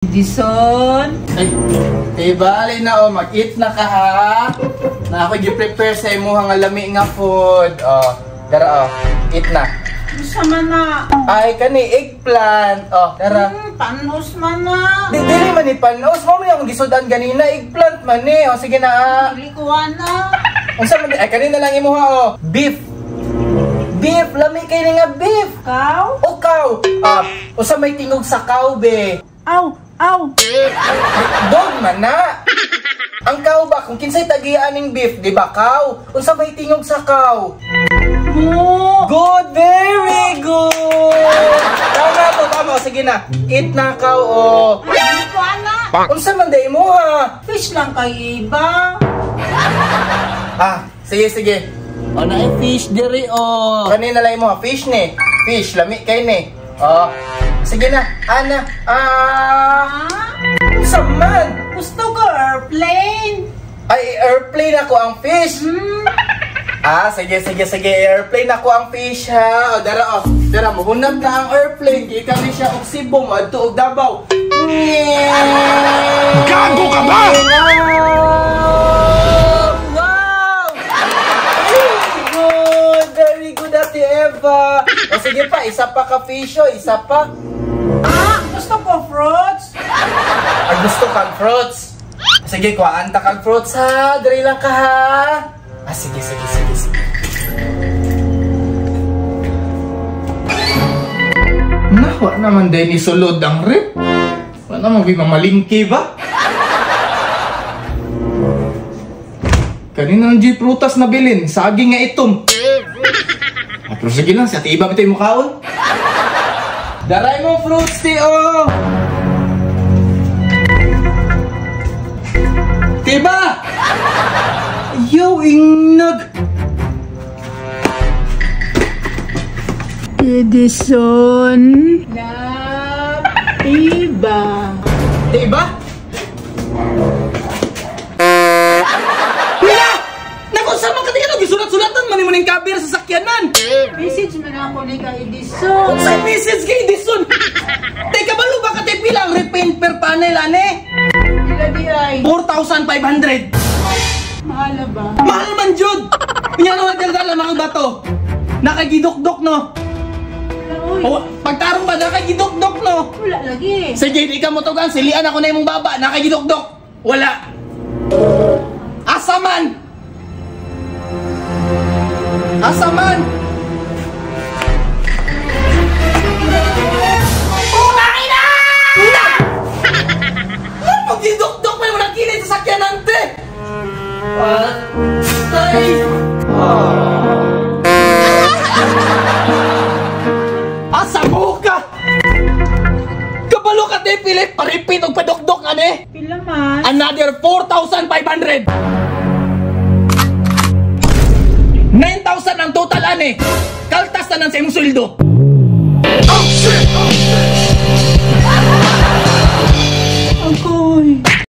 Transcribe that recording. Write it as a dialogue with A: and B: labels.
A: Dison.
B: Ay, bali na mag-eat na ka ha. Na ako gi-prepare sa imo nga lami nga food. Dara eat na.
A: Sama na.
B: Ay kani eggplant. Dara.
A: Panos man na.
B: Dili man ni panos. Mo man gisudan ganina eggplant man ni. Sige na.
A: Dili ko ana.
B: Unsa man ay kanina lang imo ha beef. Beef, lami kay ni nga beef.
A: Cow?
B: Cow. Unsa may tingog sa cow be?
A: Aw.
B: Dog man na. Ang cow ba kung kinsay tagian ning beef, di ba cow? Unsa may tingog sa cow?
A: Mo.
B: Good, very good. Tama. Sige na. Eat na cow
A: Dili ko ana.
B: Unsa man day mo ha?
A: Fish lang kay iba.
B: Sige. Na fish diri Kanina lang mo fish ni. Fish lami kay ni. Sige na. Ana. Unsa man?
A: Gusto ko airplane.
B: Ay, airplane ako ang fish. Sige. Airplane ako ang fish ha. Dara, mahunap na ang airplane. Di kami siya og Cebu, adto og Davao.
C: Gago ka ba?
B: Wow! Very good Ate Eva. Sige pa, isa pa ka fish isa pa.
A: Gusto ko fruits.
B: Gusto kang fruits. Sige, kuhaan ta kang fruits ha. Dali lang ka ha. Sige. Wala naman din isulod ang rip. Wala naman mamalingki ba? Kanina ng prutas na bilin. Saging nga itom. Pero sige lang, sa tiba ito yung mukhaon. Daray mo fruits, Tio! Tiba! Yo, ingnag!
A: Edison. Love. Iba.
B: Tiba? Naku, sama ka tingin, gisulat-sulatan man mo ng kabir sa sakyanan!
A: Message man ako ni ka Edison.
B: Kung sa'y message kay Edison! Teka, balo ba ka tayo bilang repaint per panel, ane?
A: Pila di ay.
B: 4,500!
A: Mahal ba?
B: Mahal man, Jud! Yan ang nagdala mga bato! Nakagidok-dok, no? Pagtarong ba, nakagidok-dok, no?
A: Wala lagi.
B: Sige, di ka mo tugang, silian ako na yung baba, nakagidok-dok! Wala! Asaman! Pagdidok-dok may walang kilid sa sakyan nante! Patay! Asa mo ka? Kabalo ka te, Philip! Paripit o padok-dok ka ne?
A: Pila man?
B: Another 4,500! 9,000 ang total ane! Kaltas na sa imong sweldo! Oh shit!